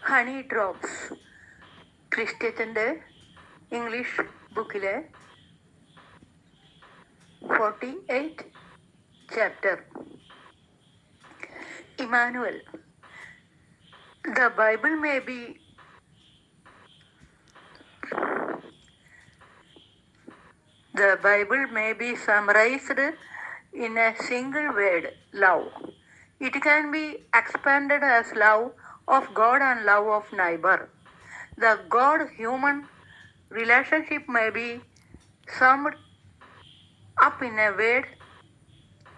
Honey drops ക്രിസ്റ്റ്യത്തിൻ്റെ English ബുക്കിലെ 48th chapter. Emmanuel. The Bible may be summarized in a single word, love. It can be expanded as love of God and love of neighbor. The God-human relationship may be summed up in a word,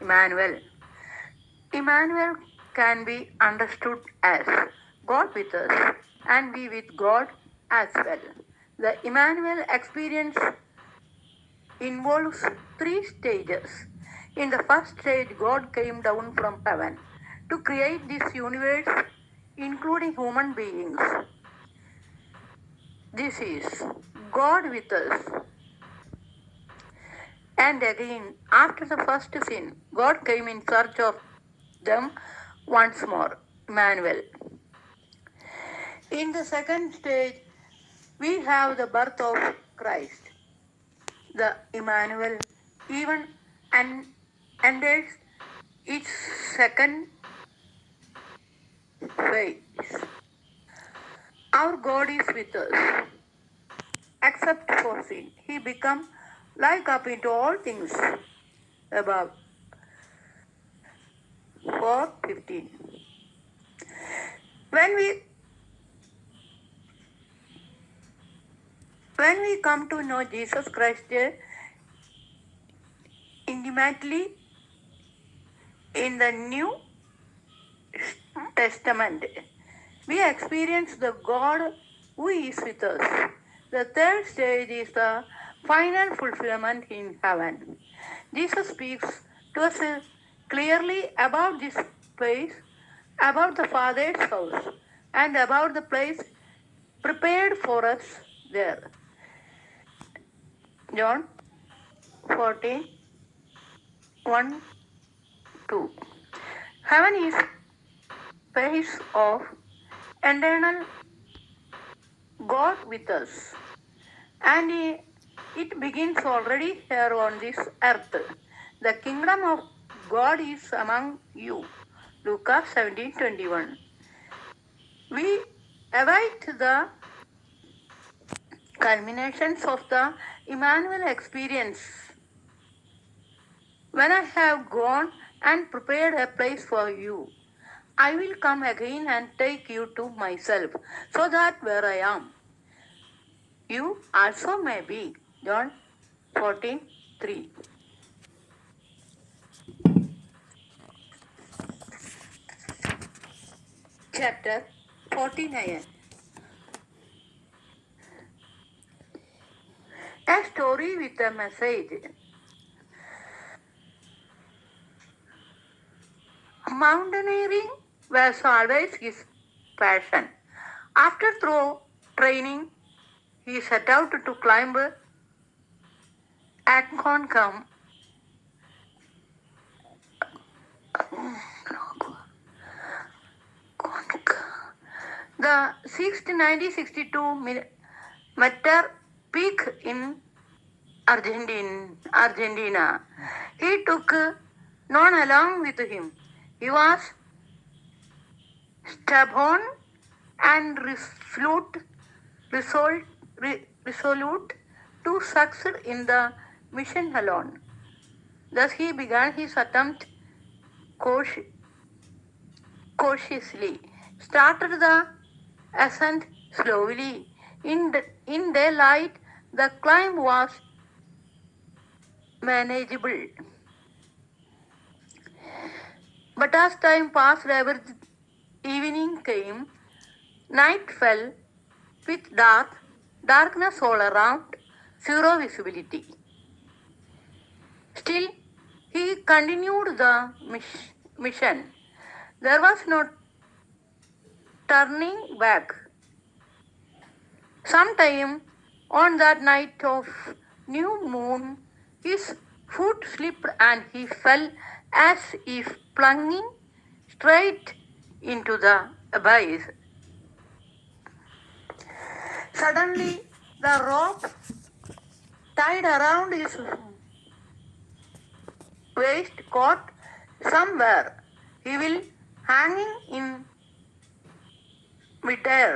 Emmanuel. Emmanuel can be understood as God with us and we with God as well. The Emmanuel experience involves 3 stages. In the first stage, God came down from heaven to create this universe, including human beings. This is God with us. And again, after the first sin, God came in search of them once more, Emmanuel. In the second stage, we have the birth of Christ. The Emmanuel even enters its second phase. Our God is with us, except for sin. He becomes like up into all things above. 4:15. When we come to know Jesus Christ intimately in the New Testament, we experience the God who is with us. The third stage is the final fulfillment in heaven. Jesus speaks to us clearly about this place, about the Father's house, and about the place prepared for us there. John 14:1-2. Heaven is place of eternal God with us, and it begins already here on this earth. The kingdom of God is among you. Lucas 17:21. We await the culminations of the Emmanuel experience. When I have gone and prepared a place for you, I will come again and take you to myself, so that where I am, you also may be. John 14:3. Chapter 49. A story with a message. Mountaineering was always his passion. After through training, he set out to climb Aconcagua. The 1962-meter peak in Argentina. He took none along with him. He was stubborn and resolute to succeed in the mission alone. Thus he began his attempt cautiously, started the ascent slowly. In daylight, the climb was manageable. But as time passed, evening came, night fell with darkness all around, zero visibility. Still, he continued the mission. There was no turning back. Sometime on that night of new moon, his foot slipped and he fell as if plunging straight into the abyss. Suddenly, the rope tied around his waist caught somewhere. He will hanging in midair.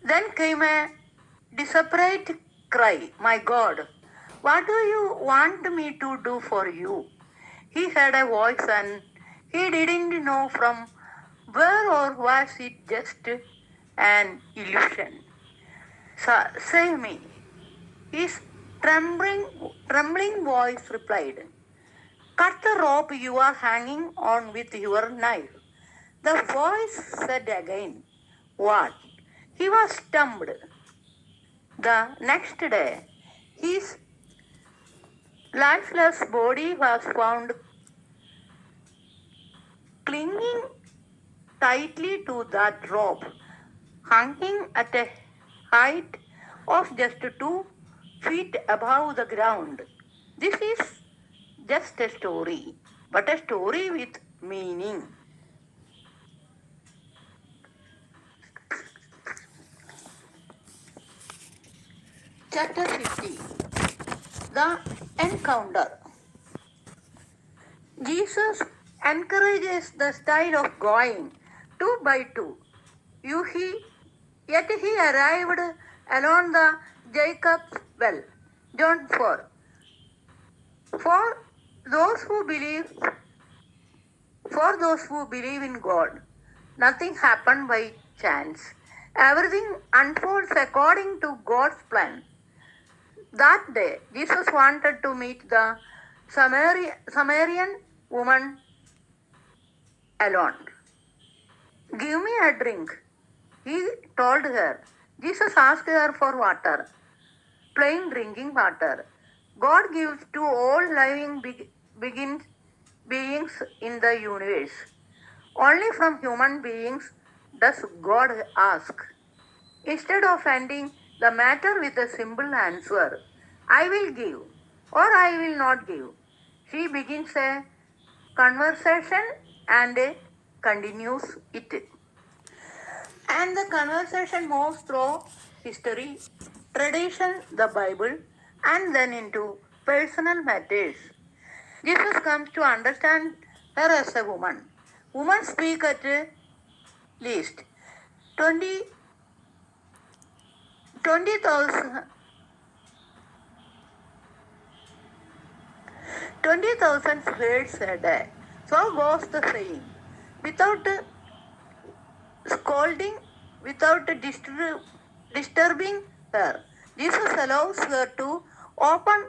Then came a desperate cry, "My God, what do you want me to do for you?" He heard a voice and he didn't know from where, or was it just an illusion. Save me. His trembling voice replied, "Cut the rope you are hanging on with your knife." The voice said again, "What?" He was stunned. The next day, his lifeless body was found clinging tightly to that rope, hanging at a height of just 2 feet above the ground. This is just a story, but a story with meaning. Chapter 50. The Encounter. Jesus encourages the style of going 2 by 2. Yet he arrived along the Jacob's well. John 4. For those who believe, for those who believe in God, nothing happened by chance. Everything unfolds according to God's plan. That day, Jesus wanted to meet the Samaritan woman alone. "Give me a drink," he told her. Jesus asked her for water, plain drinking water. God gives to all living beings in the universe. Only from human beings does God ask. Instead of ending the matter with a simple answer, "I will give," or "I will not give," she begins a conversation and continues it. And the conversation moves through history, tradition, the Bible, and then into personal matters. Jesus comes to understand her as a woman. Women speak at least 20 20,000 20,000 words a day. So goes the saying. Without scolding, without disturbing her, Jesus allows her to open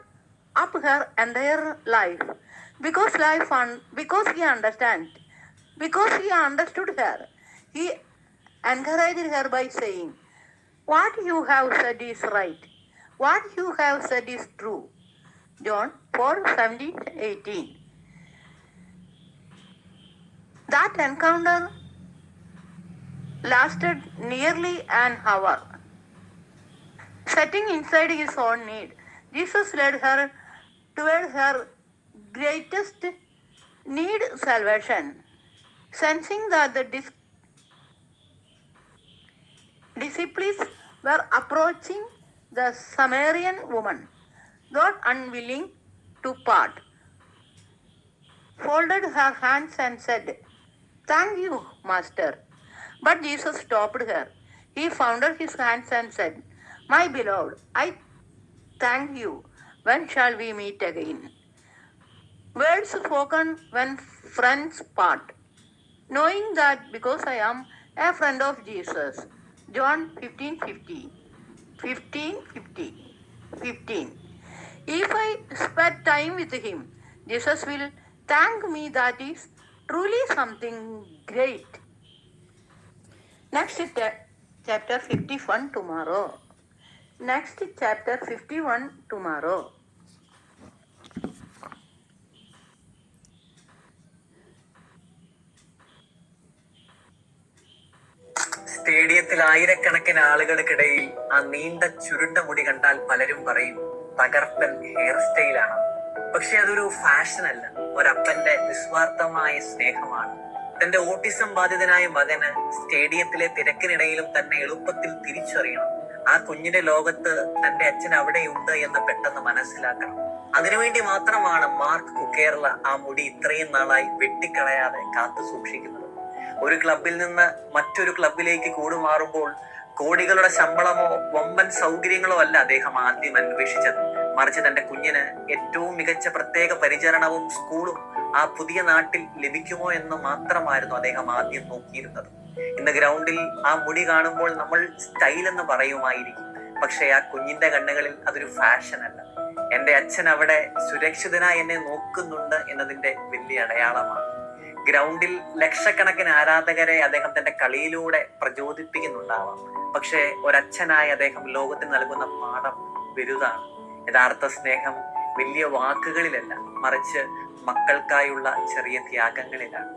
up her entire life because he understands, because he understood her. He encouraged her by saying, "What you have said is right. What you have said is true." John 4:17-18. That encounter lasted nearly an hour. Setting inside his own need, Jesus led her toward her greatest need, salvation. Sensing that the disciples were approaching, the Samaritan woman, not unwilling to part, folded her hands and said, "Thank you, Master." But Jesus stopped her. He folded his hands and said, "My beloved, I thank you. When shall we meet again?" Words spoken when friends part. Knowing that because I am a friend of Jesus. John 15:50. 15:50. 15. If I spend time with him, Jesus will thank me. That is truly something great. Next chapter 51 tomorrow. Next chapter 51 tomorrow. സ്റ്റേഡിയത്തിൽ ആയിരക്കണക്കിന് ആളുകൾക്കിടയിൽ ആ നീണ്ട ചുരുണ്ട മുടി കണ്ടാൽ പലരും പറയും തകർപ്പൻ ഹെയർ സ്റ്റൈലാണ്. പക്ഷെ അതൊരു ഫാഷൻ അല്ല, ഒരപ്പന്റെ നിസ്വാർത്ഥമായ സ്നേഹമാണ്. തന്റെ ഓട്ടിസം ബാധിതനായ മകന് സ്റ്റേഡിയത്തിലെ തിരക്കിനിടയിലും തന്നെ എളുപ്പത്തിൽ തിരിച്ചറിയണം. ആ കുഞ്ഞിന്റെ ലോകത്ത് തന്റെ അച്ഛൻ അവിടെയുണ്ട് എന്ന് പെട്ടെന്ന് മനസ്സിലാക്കണം. അതിനുവേണ്ടി മാത്രമാണ് മാർക്ക് കുക്കേർല ആ മുടി ഇത്രയും നാളായി വെട്ടിക്കളയാതെ കാത്തു സൂക്ഷിക്കുന്നത്. ഒരു ക്ലബിൽ നിന്ന് മറ്റൊരു ക്ലബിലേക്ക് കൂടുമാറുമ്പോൾ കോടികളുടെ ശമ്പളമോ വമ്പൻ സൗകര്യങ്ങളോ അല്ല അദ്ദേഹം ആദ്യം അന്വേഷിച്ചത്. മറിച്ച് തന്റെ കുഞ്ഞിന് ഏറ്റവും മികച്ച പ്രത്യേക പരിചരണവും സ്കൂളും ആ പുതിയ നാട്ടിൽ ലഭിക്കുമോ എന്ന് മാത്രമായിരുന്നു അദ്ദേഹം ആദ്യം നോക്കിയിരുന്നത്. ഇന്ന് ഗ്രൗണ്ടിൽ ആ മുടി കാണുമ്പോൾ നമ്മൾ സ്റ്റൈൽ എന്ന് പറയുമായിരിക്കും. പക്ഷെ ആ കുഞ്ഞിന്റെ കണ്ണുകളിൽ അതൊരു ഫാഷൻ അല്ല. എന്റെ അച്ഛൻ അവിടെ സുരക്ഷിതനായി എന്നെ നോക്കുന്നുണ്ട് എന്നതിന്റെ വലിയ അടയാളമാണ്. ഗ്രൗണ്ടിൽ ലക്ഷക്കണക്കിന് ആരാധകരെ അദ്ദേഹം തന്റെ കളിയിലൂടെ പ്രചോദിപ്പിക്കുന്നുണ്ടാവാം. പക്ഷെ ഒരച്ഛനായി അദ്ദേഹം ലോകത്തിന് നൽകുന്ന പാഠം വലുതാണ്. യഥാർത്ഥ സ്നേഹം വലിയ വാക്കുകളിലല്ല, മറിച്ച് മക്കൾക്കായുള്ള ചെറിയ ത്യാഗങ്ങളിലാണ്.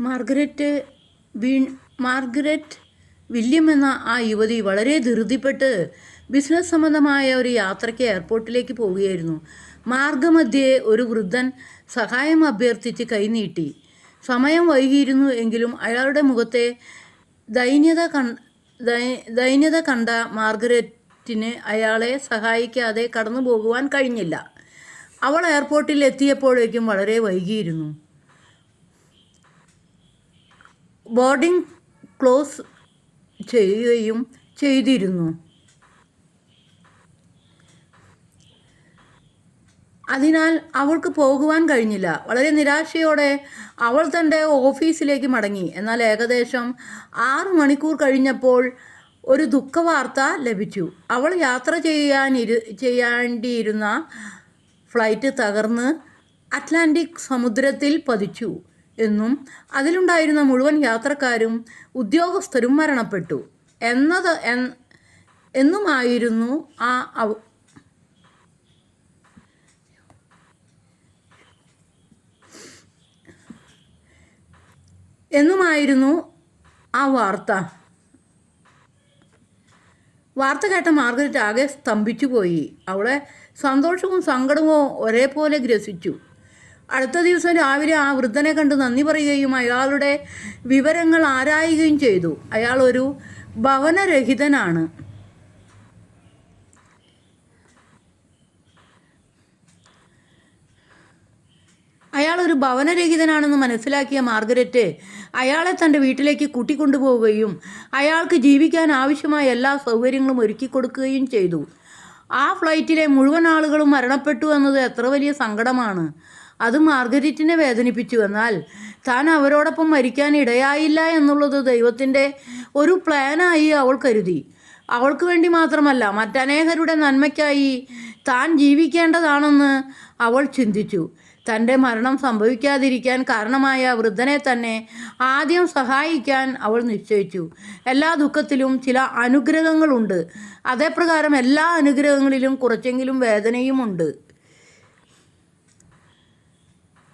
മാർഗരറ്റ് വില്യം എന്ന ആ യുവതി വളരെ ധൃതിപ്പെട്ട് ബിസിനസ് സംബന്ധമായ ഒരു യാത്രയ്ക്ക് എയർപോർട്ടിലേക്ക് പോവുകയായിരുന്നു. മാർഗമധ്യേ ഒരു വൃദ്ധൻ സഹായം അഭ്യർത്ഥിച്ച് കൈനീട്ടി. സമയം വൈകിയിരുന്നു എങ്കിലും അയാളുടെ മുഖത്തെ ദൈന്യത കണ്ട മാർഗരറ്റിന് അയാളെ സഹായിക്കാതെ കടന്നു പോകുവാൻ കഴിഞ്ഞില്ല. അവൾ എയർപോർട്ടിൽ എത്തിയപ്പോഴേക്കും വളരെ വൈകിയിരുന്നു. ബോർഡിംഗ് ക്ലോസ് ചെയ്യുകയും ചെയ്തിരുന്നു. അതിനാൽ അവൾക്ക് പോകുവാൻ കഴിഞ്ഞില്ല. വളരെ നിരാശയോടെ അവൾ തൻ്റെ ഓഫീസിലേക്ക് മടങ്ങി. എന്നാൽ ഏകദേശം 6 മണിക്കൂർ കഴിഞ്ഞപ്പോൾ ഒരു ദുഃഖവാർത്ത ലഭിച്ചു. അവൾ യാത്ര ചെയ്യേണ്ടിയിരുന്ന ഫ്ലൈറ്റ് തകർന്ന് അറ്റ്ലാന്റിക് സമുദ്രത്തിൽ പതിച്ചു എന്നും അതിലുണ്ടായിരുന്ന മുഴുവൻ യാത്രക്കാരും ഉദ്യോഗസ്ഥരും മരണപ്പെട്ടു എന്നുമായിരുന്നു ആ വാർത്ത. കേട്ട മാർഗരറ്റ് ആകെ സ്തംഭിച്ചുപോയി. അവളെ സന്തോഷവും സങ്കടവും ഒരേപോലെ ഗ്രസിച്ചു. അടുത്ത ദിവസം രാവിലെ ആ വൃദ്ധനെ കണ്ട് നന്ദി പറയുകയും അയാളുടെ വിവരങ്ങൾ ആരായുകയും ചെയ്തു. അയാൾ ഒരു ഭവനരഹിതനാണ്. ഭവനരഹിതനാണെന്ന് മനസ്സിലാക്കിയ മാർഗരറ്റ് അയാളെ തൻ്റെ വീട്ടിലേക്ക് കൂട്ടിക്കൊണ്ടുപോവുകയും അയാൾക്ക് ജീവിക്കാൻ ആവശ്യമായ എല്ലാ സൗകര്യങ്ങളും ഒരുക്കി കൊടുക്കുകയും ചെയ്തു. ആ ഫ്ലൈറ്റിലെ മുഴുവൻ ആളുകളും മരണപ്പെട്ടു എന്നത് എത്ര വലിയ സങ്കടമാണ്. അത് മാർഗരറ്റിനെ വേദനിപ്പിച്ചു. എന്നാൽ താൻ അവരോടൊപ്പം മരിക്കാൻ ഇടയായില്ല എന്നുള്ളത് ദൈവത്തിൻ്റെ ഒരു പ്ലാനായി അവൾ കരുതി. അവൾക്ക് വേണ്ടി മാത്രമല്ല, മറ്റനേകരുടെ നന്മയ്ക്കായി താൻ ജീവിക്കേണ്ടതാണെന്ന് അവൾ ചിന്തിച്ചു. തൻ്റെ മരണം സംഭവിക്കാതിരിക്കാൻ കാരണമായ വൃദ്ധനെ തന്നെ ആദ്യം സഹായിക്കാൻ അവൾ നിശ്ചയിച്ചു. എല്ലാ ദുഃഖത്തിലും ചില അനുഗ്രഹങ്ങളുണ്ട്. അതേപ്രകാരം എല്ലാ അനുഗ്രഹങ്ങളിലും കുറച്ചെങ്കിലും വേദനയുമുണ്ട്.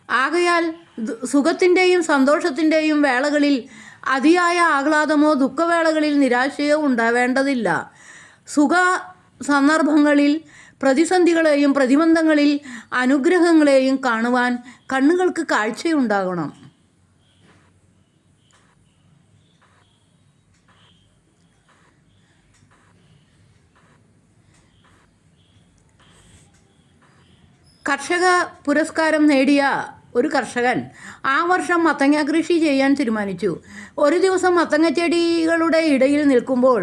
ആകയാൽ സുഖത്തിൻ്റെയും സന്തോഷത്തിൻ്റെയും വേളകളിൽ അതിയായ ആഹ്ലാദമോ ദുഃഖവേളകളിൽ നിരാശയോ ഉണ്ടാവേണ്ടതില്ല. സുഖ സന്ദർഭങ്ങളിൽ പ്രതിസന്ധികളെയും പ്രതിബന്ധങ്ങളിൽ അനുഗ്രഹങ്ങളെയും കാണുവാൻ കണ്ണുകൾക്ക് കാഴ്ചയുണ്ടാകണം. കർഷക പുരസ്കാരം നേടിയ ഒരു കർഷകൻ ആ വർഷം മത്തങ്ങ കൃഷി ചെയ്യാൻ തീരുമാനിച്ചു. ഒരു ദിവസം മത്തങ്ങ ചെടികളുടെ ഇടയിൽ നിൽക്കുമ്പോൾ